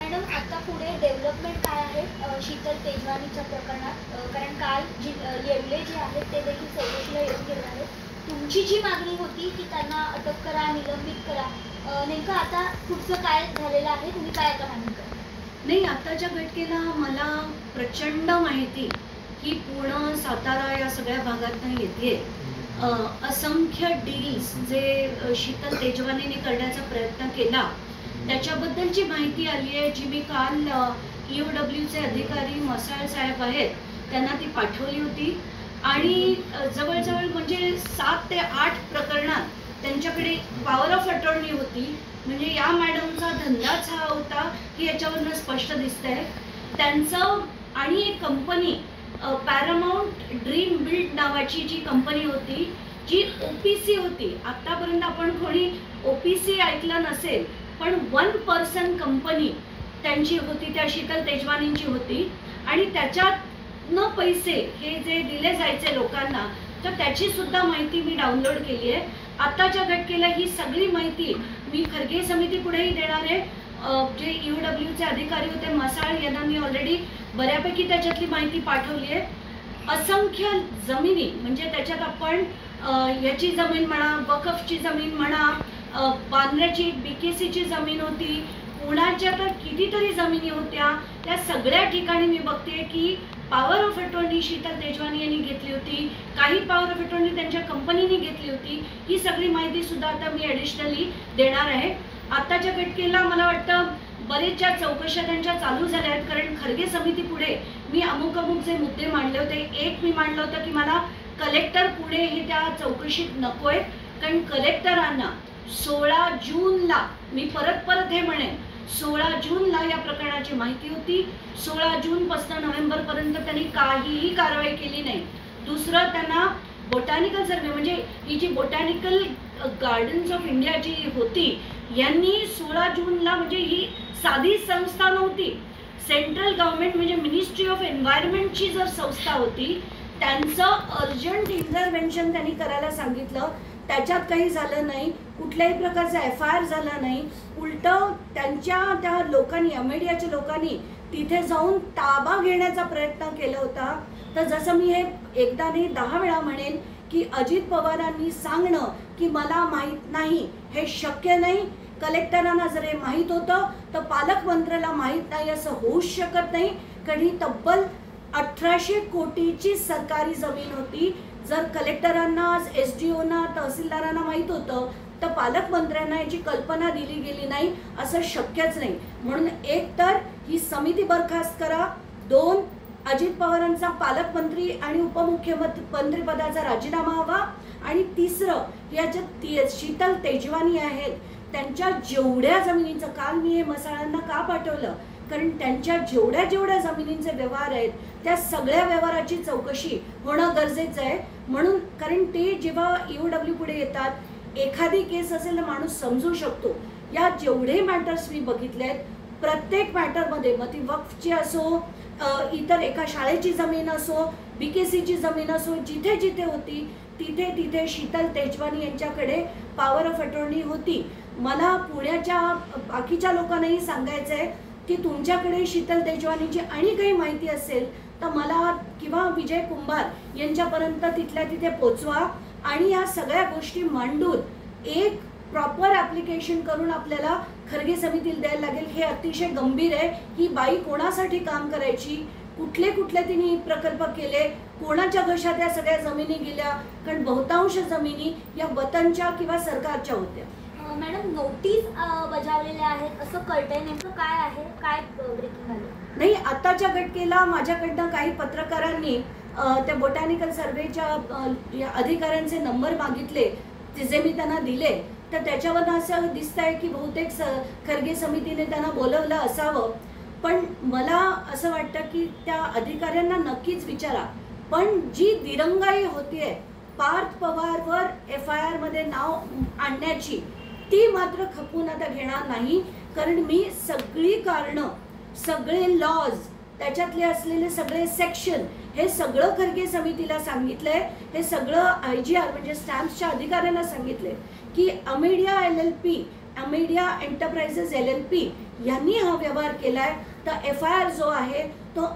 Madam आता पुढे development काय आहे शीतल तेजवानीच्या प्रकरणात? कारण काल येवले जे आहेत ते देखील चौकशीला येऊन गेले आहेत. तुमची जी मागणी होती की त्यांना अटक करा, निलंबित करा, नेमकं आता पुढचं काय झालेलं आहे? तुम्ही काय आता मागणी करा? नाही, आताच्या घटनेला मला प्रचंड माहिती ही पूर्ण सातारा या सगळ्या भागातून येते. असंख्य डील्स जे शीतल तेजवानीने करण्याचा प्रयत्न केला त्याच्याबद्दलची माहिती आली आहे, जी मी काल EOWचे अधिकारी मसाळ साहेब आहेत त्यांना ती पाठवली होती. आणि जवळजवळ म्हणजे 7 ते 8 प्रकरणात त्यांच्याकडे पॉवर ऑफ अटॉर्नी होती. म्हणजे या मॅडमचा धंदाच हा होता की याच्यावरनं स्पष्ट दिसतंय त्यांचं. आणि एक कंपनी पॅरामाउंट ड्रीम बिल्ड नावाची जी कंपनी होती जी OPC होती. आतापर्यंत आपण कोणी OPC ऐकलं नसेल, पण 1 पर्सन कंपनी त्यांची होती, त्या शीतल तेजवानींची होती. आणि त्याच्यातनं पैसे हे जे दिले जायचे लोकांना, तर त्याची सुद्धा माहिती मी डाउनलोड केली आहे. आताच्या घटनेला ही सगळी माहिती मी खर्गे समिती पुढेही देणार आहे. जे EOWचे अधिकारी होते मसाळ यांना मी ऑलरेडी बऱ्यापैकी त्याच्यातली माहिती पाठवली आहे. असंख्य जमिनी, म्हणजे त्याच्यात आपण याची जमीन म्हणा, वकफची जमीन म्हणा, बांद्र्याची BKCची जमीन होती, पुण्याच्या तर कितीतरी जमिनी होत्या. त्या सगळ्या ठिकाणी मी बघते की power of attorney Sheetal Tejwani यांनी घेतली होती, काही पॉवर ऑफ अटॉर्नी त्यांच्या कंपनीने घेतली होती. ही सगळी माहिती सुद्धा आता मी ॲडिशनली देणार आहे. आताच्या घटनेला मला वाटतं बरेचशा चौकशा त्यांच्या चालू झाल्या आहेत. कारण खर्गे समिती पुढे मी अमुक जे मुद्दे मांडले होते, एक मी मांडलं होतं की मला कलेक्टर पुढे हे त्या चौकशीत नको आहे. कारण कलेक्टरांना 16 जूनला, मी परत हे म्हणेन, 16 जूनला या प्रकरणाची माहिती होती. 16 जूनपासून नोव्हेंबरपर्यंत त्यांनी काहीही कारवाई केली नाही. दुसरं, त्यांना बोटॅनिकल सर्वे, म्हणजे ही जी बोटॅनिकल गार्डन्स ऑफ इंडिया जी होती, यांनी 16 जूनला, म्हणजे ही साधी संस्था नव्हती, सेंट्रल गव्हर्नमेंट म्हणजे मिनिस्ट्री ऑफ एन्व्हायरमेंटची जर संस्था होती, त्यांचं अर्जंट इंटरव्हेन्शन त्यांनी करायला सांगितलं. त्याच्यात काही झालं नाही, कुठल्याही प्रकारचा FIR झाला नाही. उलटं त्या लोकांनी, अमेडियाच्या लोकांनी तिथे जाऊन ताबा घेण्याचा प्रयत्न केला होता. तर जसं मी हे एकदा नाही 10 वेळा म्हणेन की अजित पवारांनी सांगणं की मला माहीत नाही हे शक्य नाही. कलेक्टरांना जर हे माहीत होतं तर पालकमंत्र्याला माहीत नाही असं होऊच शकत नाही. कारण ही तब्बल 1800 कोटीची सरकारी जमीन होती. जर कलेक्टरांना, SDOना, तहसीलदारांना माहीत होतं तर पालकमंत्र्यांना याची कल्पना दिली गेली नाही असं शक्यच नाही. म्हणून एक तर ही समिती बरखास्त करा, 2 अजित पवारांचा पालकमंत्री आणि उपमुख्यमंत्री पदाचा राजीनामा हवा, आणि तिसरं याच्यात शीतल तेजवानी आहेत त्यांच्या जेवढ्या जमिनीचं, काल मी हे मसाळांना का पाठवलं, कारण त्यांच्या जेवढ्या जमिनींचे व्यवहार आहेत त्या सगळ्या व्यवहाराची चौकशी होणं गरजेचं आहे. म्हणून कारण ते जेव्हा EOW पुढे येतात, एखादी केस असेल तर माणूस समजू शकतो. या जेवढे मॅटर्स मी बघितले आहेत, प्रत्येक मॅटरमध्ये, मग ती वक्फची असो, इतर एका शाळेची जमीन असो, BKCची जमीन असो, जिथे जिथे होती तिथे शीतल तेजवानी यांच्याकडे पॉवर ऑफ अटॉर्नी होती. मला पुण्याच्या बाकीच्या लोकांनाही सांगायचं आहे की तुमच्याकडे शीतल तेजवानीची आणि काही माहिती असेल तर मला किंवा विजय कुंभार यांच्यापर्यंत तिथल्या तिथे पोचवा. आणि या सगळ्या गोष्टी मांडून एक प्रॉपर ॲप्लिकेशन करून आपल्याला खर्गे समितीला द्यायला लागेल. हे अतिशय गंभीर आहे. ही बाई कोणासाठी काम करायची, कुठले तिने प्रकल्प केले, कोणाच्या घशात या सगळ्या जमिनी गेल्या, कारण बहुतांश जमिनी या वतनच्या किंवा सरकारच्या होत्या. मॅडम, नोटीस बजावलेल्या आहेत असं कळतंय, नेमकं काय आहे, काय ब्रेकिंग आलं? नाही, आताच्या घटनेला माझ्याकडनं काही पत्रकारांनी त्या बोटॅनिकल सर्वेच्या अधिकाऱ्यांचे नंबर मागितले, जे मी त्यांना दिले. तर त्याच्यावरनं असं दिसतंय की बहुतेक खर्गे समितीने त्यांना बोलवलं असावं. पण मला असं वाटतं की त्या अधिकाऱ्यांना नक्कीच विचारा. पण जी दिरंगाई होतीये पार्थ पवारवर FIR मध्ये नाव आणण्याची, ती मात्र खपून आता घेणार नाही. कारण मी सगळी कारणं, सगळे लॉज, त्याच्यातले असलेले सगळे सेक्शन, हे सगळं खर्गे समितीला सांगितलंय. हे सगळं IGR म्हणजे स्टॅम्प्सच्या अधिकाऱ्यांना सांगितलंय की Amadea LLP, Amadea enterprises LLP यांनी हा व्यवहार केलाय, तर FIR जो आहे तो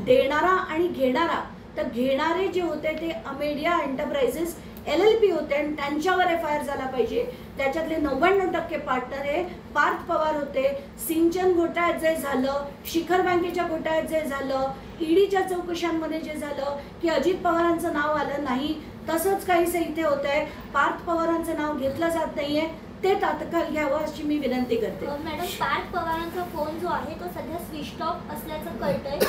देणारा आणि घेणारा, तर घेणारे जे होते ते अमेडिया एंटरप्राइजेस LLP होते आणि त्यांच्यावर FIR झाला पाहिजे. त्याच्यातले 99% पार्टनर हे पार्थ पवार होते. सिंचन घोटाळ्यात जे झालं, शिखर बँकेच्या घोटाळ्यात जे झालं, ईडीच्या चौकशांमध्ये जे झालं की अजित पवारांचं नाव आलं नाही, तसंच काहीसं इथे होतंय. पार्थ पवारांचं नाव घेतलं जात नाहीये, ते तात्काळ घ्यावं अशी मी विनंती करते. मॅडम, पार्थ पवारांचा फोन जो आहे तो सध्या स्विच ऑफ असल्याचं कळतंय.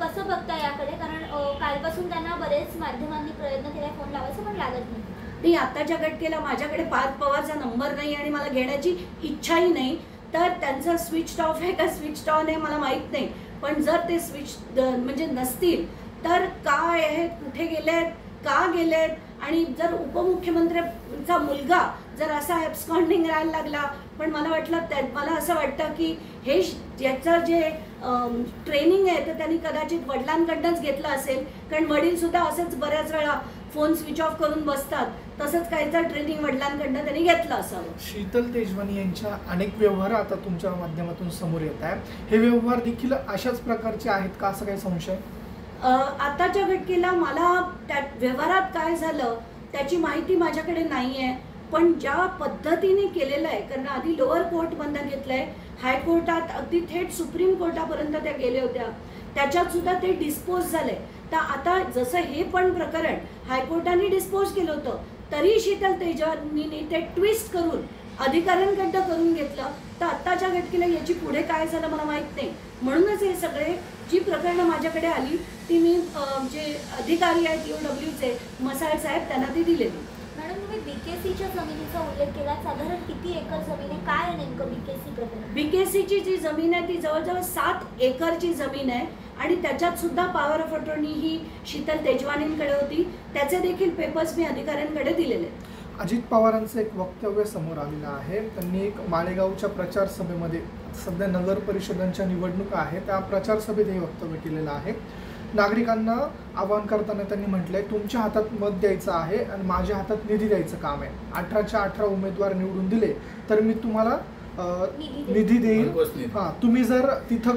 कसं बघता याकडे? कारण कालपासून त्यांना बरेच माध्यमांनी प्रयत्न केला फोन लावायचा, पण लागत नाही. आताच्या घटकेला माझ्याकडे पार्थ पवारचा नंबर नाही आणि मला घेण्याची इच्छाही नाही, तर त्यांचा स्विच ऑफ आहे का स्विच ऑन आहे मला माहीत नाही. पण जर ते स्विच म्हणजे नसतील तर काय आहे, कुठे गेलेत, का गेलेत, आणि जर उपमुख्यमंत्र्यांचा मुलगा जर असा ॲब्स्कॉन्डिंग राहायला लागला, पण मला असं वाटतं की हे याचं जे ट्रेनिंग आहे तर त्यांनी कदाचित वडिलांकडनंच घेतलं असेल, कारण वडीलसुद्धा असंच बऱ्याच वेळा फोन स्विच ऑफ करून बसतात, तसंच काहीतरी ट्रेनिंग वडिलांकडनं त्यांनी घेतलं असावं. शीतल तेजवानी यांच्या अनेक व्यवहार आता तुमच्या माध्यमातून समोर येत आहे. हे व्यवहार देखील अशाच प्रकारचे आहेत का, असं काही संशय? आताच्या घटकेला मला त्या व्यवहारात काय झालं त्याची माहिती माझ्याकडे नाही आहे, पण ज्या पद्धतीने केलेलं आहे, कारण आधी लोअर कोर्टमधनं घेतलं आहे, हायकोर्टात अगदी थेट सुप्रीम कोर्टापर्यंत त्या गेल्या होत्या, त्याच्यात सुद्धा ते डिस्पोज झाले. तर आता जसं हे पण प्रकरण हायकोर्टाने डिस्पोज केलं होतं, तरी शीतल तेजवानीने ते ट्विस्ट करून अधिकाऱ्यांकडनं करून घेतलं. तर आत्ताच्या घटकेला याची पुढे काय झालं मला माहीत नाही. म्हणूनच हे सगळे जी प्रकरणं माझ्याकडे आली ती मी जे अधिकारी आहेत EOWचे मसाळ साहेब त्यांना ती दिलेली. मॅडम, तुम्ही BKCच्या जमिनीचा उल्लेख केला. साधारण किती एकर जमीन आहे, काय आहे नेमकं BKC प्रकरण? BKCची जी जमीन आहे ती जवळजवळ 7 एकरची जमीन आहे आणि त्याच्यात सुद्धा पॉवर ऑफ अटॉर्नी ही शीतल तेजवानींकडे होती. त्याचे देखील पेपर्स मी अधिकाऱ्यांकडे दिलेले. अजित पवारांचं एक वक्तव्य समोर आलेलं आहे. त्यांनी एक माळेगावच्या प्रचार सभेमध्ये, सध्या नगर परिषदांच्या निवडणुका आहेत, त्या प्रचार सभेत हे वक्तव्य केलेलं आहे. नागरिकांना आवाहन करताना त्यांनी म्हटलंय, तुमच्या हातात मत द्यायचं आहे आणि माझ्या हातात निधी द्यायचं काम आहे. 18च्या 18 उमेदवार निवडून दिले तर मी तुम्हाला निधी देईल. हां, तुम्ही जर तिथं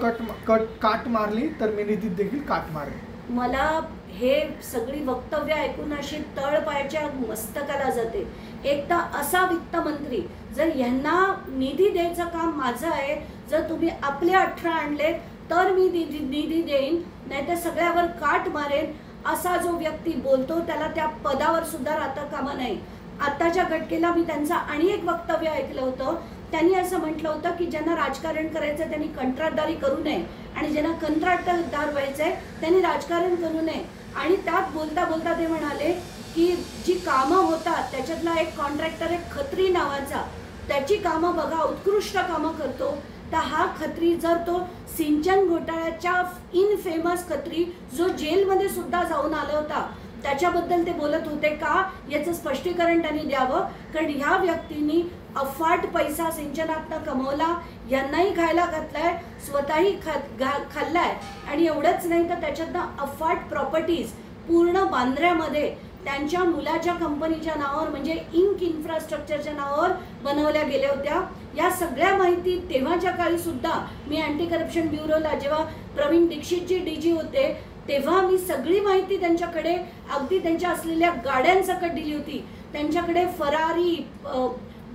काट मारली तर मी निधीत देखील काट मारेन. मला हे सगळी वक्तव्य ऐकून अशी तळपायाच्या मस्तकाला जाते. एक तर असा वित्तमंत्री, जर यांना निधी द्यायचं काम माझं आहे, जर तुम्ही आपले 18 आणले तर मी निधी देईन, नाहीतर सगळ्यावर काट मारेन, असा जो व्यक्ती बोलतो त्याला त्या पदावर सुद्धा राहता कामा नाही. आत्ताच्या घटकेला मी त्यांचं आणि एक वक्तव्य ऐकलं होतं. त्यांनी असं म्हटलं होतं की ज्यांना राजकारण करायचं त्यांनी कंत्राटदारी करू नये आणि ज्यांना कंत्राटदार व्हायचं आहे त्यांनी राजकारण करू नये. आणि त्यात बोलता बोलता ते म्हणाले की जी कामं होतात त्याच्यातला एक कॉन्ट्रॅक्टर आहे खत्री नावाचा, त्याची कामं बघा, उत्कृष्ट कामं करतो. तर हा खत्री, जर तो सिंचन घोटाळ्याच्या इनफेमस खत्री जो जेलमध्ये सुद्धा जाऊन आला होता, त्याच्याबद्दल ते बोलत होते का, याचं स्पष्टीकरण त्यांनी द्यावं. कारण ह्या व्यक्तींनी अफाट पैसा सिंचनातनं कमवला, यांनाही खायला घातलाय, स्वतःही खाल्लाय, आणि एवढंच नाही तर त्याच्यातनं अफाट प्रॉपर्टीज पूर्ण बांद्र्यामध्ये त्यांच्या मुलाच्या कंपनीच्या नावावर म्हणजे इंक इन्फ्रास्ट्रक्चरच्या नावावर बनवल्या गेल्या होत्या. या सगळ्या माहिती तेव्हाच्या काळी सुद्धा मी अँटी करप्शन ब्युरोला, जेव्हा प्रवीण दीक्षितजी DG होते, तेव्हा मी सगळी माहिती त्यांच्याकडे, अगदी त्यांच्या असलेल्या गाड्यांसकट दिली होती. त्यांच्याकडे फरारी,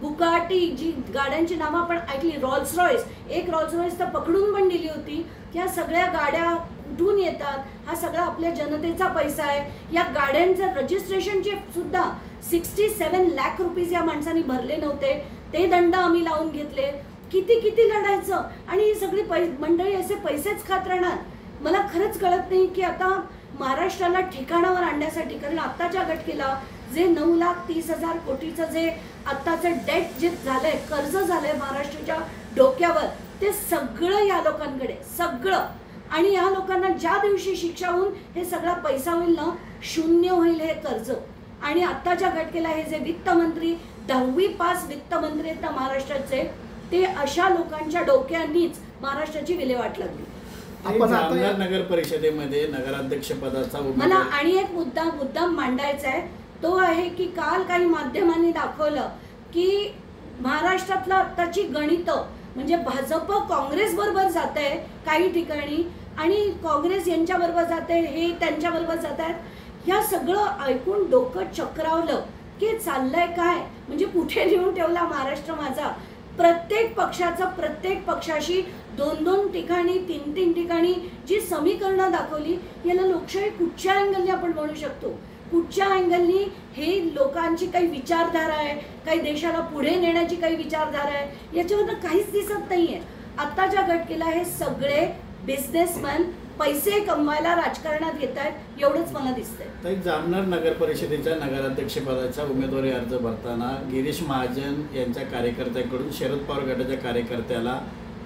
बुगाटी, जी गाड्यांची नावं आपण ऐकली, रॉल्स रॉयस, एक रॉल्स रॉयस तर पकडून पण दिली होती. या सगळ्या गाड्या कुठून येतात, हा सगळा आपल्या जनतेचा पैसा आहे. या गाड्यांचं रजिस्ट्रेशनचे सुद्धा 67 लाख रुपीज या माणसांनी भरले नव्हते, ते दंड आम्ही लावून घेतले. किती लढायचं, आणि ही सगळी मंडळी असे पैसेच खात राहणार. मला खरंच कळत नाही की आता महाराष्ट्राला ठिकाणावर आणण्यासाठी, कारण आत्ताच्या घटकेला जे 9,30,000 कोटीचं जे आत्ताचं डेट जे झालंय, कर्ज झालंय महाराष्ट्राच्या डोक्यावर, ते सगळं या लोकांकडे, सगळं. आणि या लोकांना ज्या दिवशी शिक्षा होऊन हे सगळा पैसा होईल ना, शून्य होईल हे कर्ज. आणि आत्ताच्या घटकेला हे जे वित्तमंत्री, 10वी पास वित्तमंत्री आहेत ना महाराष्ट्राचे, ते अशा लोकांच्या डोक्यांनीच महाराष्ट्राची विल्हेवाट लागली. आपण जामनगर नगर परिषदेमध्ये नगराध्यक्ष पदाचा मला आणि एक मुद्दा मांडायचा आहे. तो आहे की काल काही माध्यमांनी दाखवलं की महाराष्ट्रातलं आत्ताची गणितं म्हणजे भाजप काँग्रेस बरोबर जात आहे काही ठिकाणी आणि काँग्रेस यांच्याबरोबर जात आहे, हे त्यांच्याबरोबर जात आहेत. ह्या सगळं ऐकून डोकं चक्रावलं की चाललंय काय, म्हणजे कुठे नेऊन ठेवला महाराष्ट्र माझा. प्रत्येक पक्षाशी 2-2 ठिकाणी 3-3 ठिकाणी जी समीकरणं दाखवली, याला लोकशाही कुठच्या अँगलने आपण म्हणू शकतो, कुठच्या अँगलनी हे लोकांची काही विचारधारा आहे, काही देशाला पुढे नेण्याची काही विचारधारा आहे, याच्यावरनं काहीच दिसत नाहीये. आत्ताच्या घटकेला हे सगळे बिझनेसमॅन पैसे कमवायला राजकारणात येत आहेत, एवढंच मला दिसतंय. तर जामनेर नगर परिषदेच्या नगराध्यक्षपदाचा उमेदवारी अर्ज भरताना गिरीश महाजन यांच्या कार्यकर्त्यांकडून शरद पवार गटाच्या कार्यकर्त्याला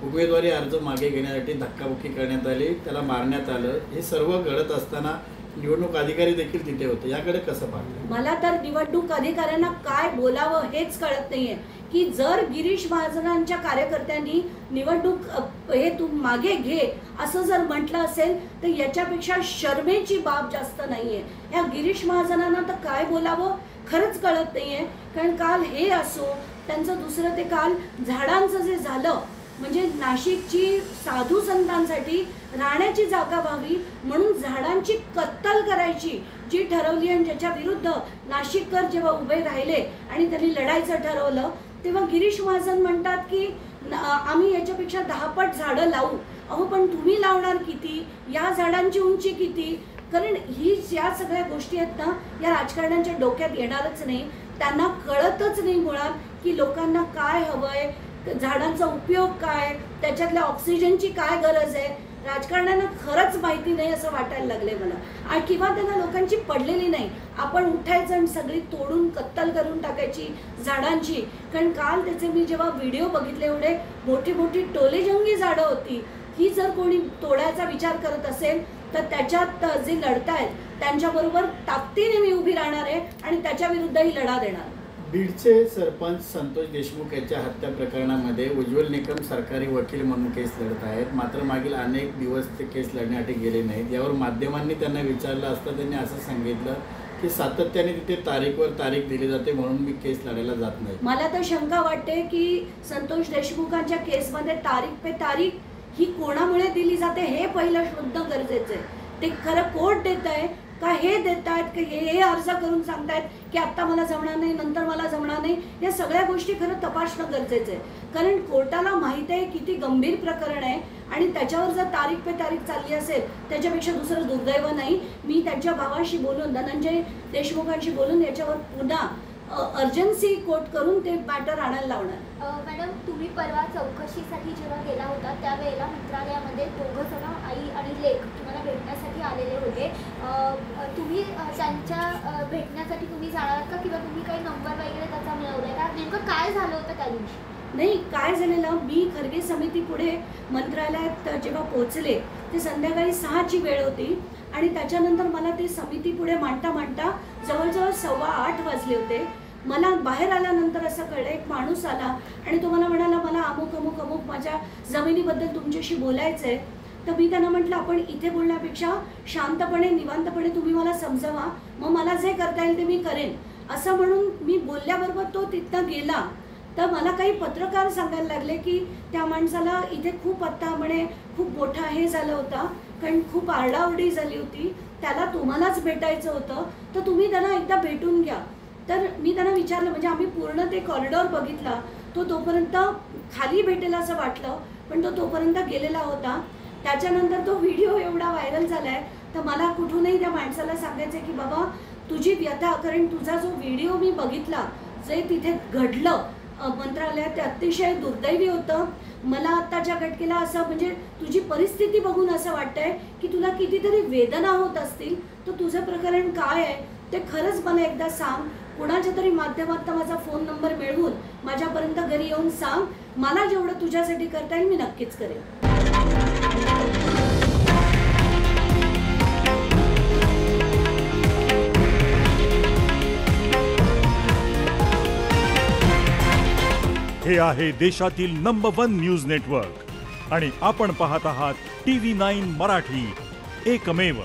उमेदवारी अर्ज मागे घेण्यासाठी धक्काबुक्की करण्यात आली, त्याला मारण्यात आलं. हे सर्व घडत असताना निवडणूक अधिकारी देखील तिथे होते, याकडे कसं पाहतं? मला तर निवडणूक अधिकाऱ्यांना काय बोलावं हेच कळत नाहीये की जर गिरीश महाजनांच्या कार्यकर्त्यांनी निवडणूक हे तू मागे घे असं जर म्हटलं असेल तर याच्यापेक्षा शर्मेची बाब जास्त नाहीये. या गिरीश महाजनांना तर काय बोलावं खरंच कळत नाहीये. कारण काल हे असो, त्यांचं दुसरं ते काल झाडांचं जे झालं, म्हणजे नाशिकची साधू संतांसाठी राहण्याची जागा व्हावी म्हणून झाडांची कत्तल करायची जी ठरवली आणि ज्याच्या विरुद्ध नाशिककर जेव्हा उभे राहिले आणि त्यांनी लढायचं ठरवलं, तेव्हा गिरीश महाजन म्हणतात की आम्ही याच्यापेक्षा 10 पट झाडं लावू. अहो पण तुम्ही लावणार किती, या झाडांची उंची किती? कारण ही ज्या सगळ्या गोष्टी आहेत ना, या राजकारण्यांच्या डोक्यात येणारच नाही. त्यांना कळतच नाही मुळात की लोकांना काय हवंय, झाडांचा उपयोग काय, त्याच्यातल्या ऑक्सिजनची काय गरज आहे. राजकारण्यांना खरंच माहिती नाही असं वाटायला लागले मला, किंवा त्यांना लोकांची पडलेली नाही. आपण उठायचं आणि सगळी तोडून कत्तल करून टाकायची झाडांची. कारण काल त्याचे मी जेव्हा व्हिडिओ बघितले, एवढे मोठी मोठी टोलेजंगी झाडं होती, ही जर कोणी तोडायचा विचार करत असेल तर त्याच्यात जे लढतायत त्यांच्याबरोबर ताकदीने मी उभी राहणार आहे आणि त्याच्या विरुद्धही लढा देणार. बीडचे सरपंच संतोष देशमुख यांच्या हत्या प्रकरणामध्ये उज्ज्वल निकम सरकारी वकील म्हणून केस लढत आहेत. मात्र मागील अनेक दिवस ते केस लढण्यासाठी गेले नाहीत. यावर माध्यमांनी त्यांना विचारलं असता त्यांनी असं सांगितलं की सातत्याने तिथे तारीखवर तारीख दिली जाते म्हणून मी केस लढायला जात नाही. मला तर शंका वाटते की संतोष देशमुखांच्या केसमध्ये तारीख पे तारीख ही कोणामुळे दिली जाते हे पहिलं शोधणं गरजेचं आहे. ते खरं कोर्ट देत आहे का हे देत आहेत की हे अर्ज करून सांगतायत की आत्ता मला जमणार नाही, नंतर मला जमणार नाही. या सगळ्या गोष्टी खरं तपासणं गरजेचं आहे. कारण कोर्टाला माहिती आहे किती गंभीर प्रकरण आहे आणि त्याच्यावर जर तारीख पे तारीख चालली असेल त्याच्यापेक्षा दुसरं दुर्दैव नाही. मी त्यांच्या भावाशी बोलून, धनंजय देशमुखांशी बोलून याच्यावर पुन्हा अर्जन्सी कोर्ट करून ते मॅटर आणायला लावणार. मॅडम, तुम्ही परवा चौकशीसाठी जेव्हा गेला होता त्यावेळेला मंत्रालयामध्ये 2 जण आई आणि लेक तुम्हाला भेटण्यासाठी आलेले होते. तुम्ही त्यांच्या भेटण्यासाठी तुम्ही जाणार का किंवा तुम्ही काही नंबर वगैरे त्याचा मिळवलाय का? नेमकं काय झालं होतं त्या दिवशी? नाही, काय झालेलं, मी खरगे समिती पुढे मंत्रालयात जेव्हा पोहोचले ते संध्याकाळी 6ची वेळ होती आणि त्याच्यानंतर मला ते समिती पुढे मांडता मांडता जवळजवळ 7:15 वाजले होते. मला बाहेर आल्यानंतर असं कळलं, एक माणूस आला आणि तो मला म्हणाला मला अमुक अमुक अमुक माझ्या जमिनीबद्दल तुमच्याशी बोलायचं आहे. तर मी त्यांना म्हटलं आपण इथे बोलण्यापेक्षा शांतपणे निवांतपणे तुम्ही मला समजावा, मग मला जे करता येईल ते मी करेन असं म्हणून मी बोलल्याबरोबर तो तिथनं गेला. तर मला काही पत्रकार सांगायला लागले की त्या माणसाला इथे खूप आत्ता म्हणे खूप मोठा हे झालं होता, कारण खूप आरडाओरडी झाली होती, त्याला तुम्हालाच भेटायचं होतं तर तुम्ही त्यांना एकदा भेटून घ्या. तर मी त्यांना विचारलं, म्हणजे आम्ही पूर्ण ते कॉरिडॉर बघितला, तो तोपर्यंत खाली भेटेल असं वाटलं पण तो तोपर्यंत गेलेला होता. त्याच्यानंतर तो व्हिडिओ एवढा व्हायरल झालाय तर मला कुठूनही त्या माणसाला सांगायचं की बाबा तुझी व्यथा, कारण तुझा जो व्हिडिओ मी बघितला जे तिथे घडलं मंत्रालयात ते अतिशय दुर्दैवी होतं. मला आत्ताच्या घटकेला असं म्हणजे तुझी परिस्थिती बघून असं वाटतंय की तुला कितीतरी वेदना होत असतील, तर तुझं प्रकरण काय आहे ते खरंच मला एकदा सांग. कुणाच्या तरी माध्यमातून माझा फोन नंबर मिळवून माझ्यापर्यंत घरी येऊन सांग. मला जेवढं तुझ्यासाठी करता येईल मी नक्कीच करेन. हे आहे देशातील नंबर 1 न्यूज नेटवर्क आणि आपण पाहत आहात TV9 मराठी, एकमेव.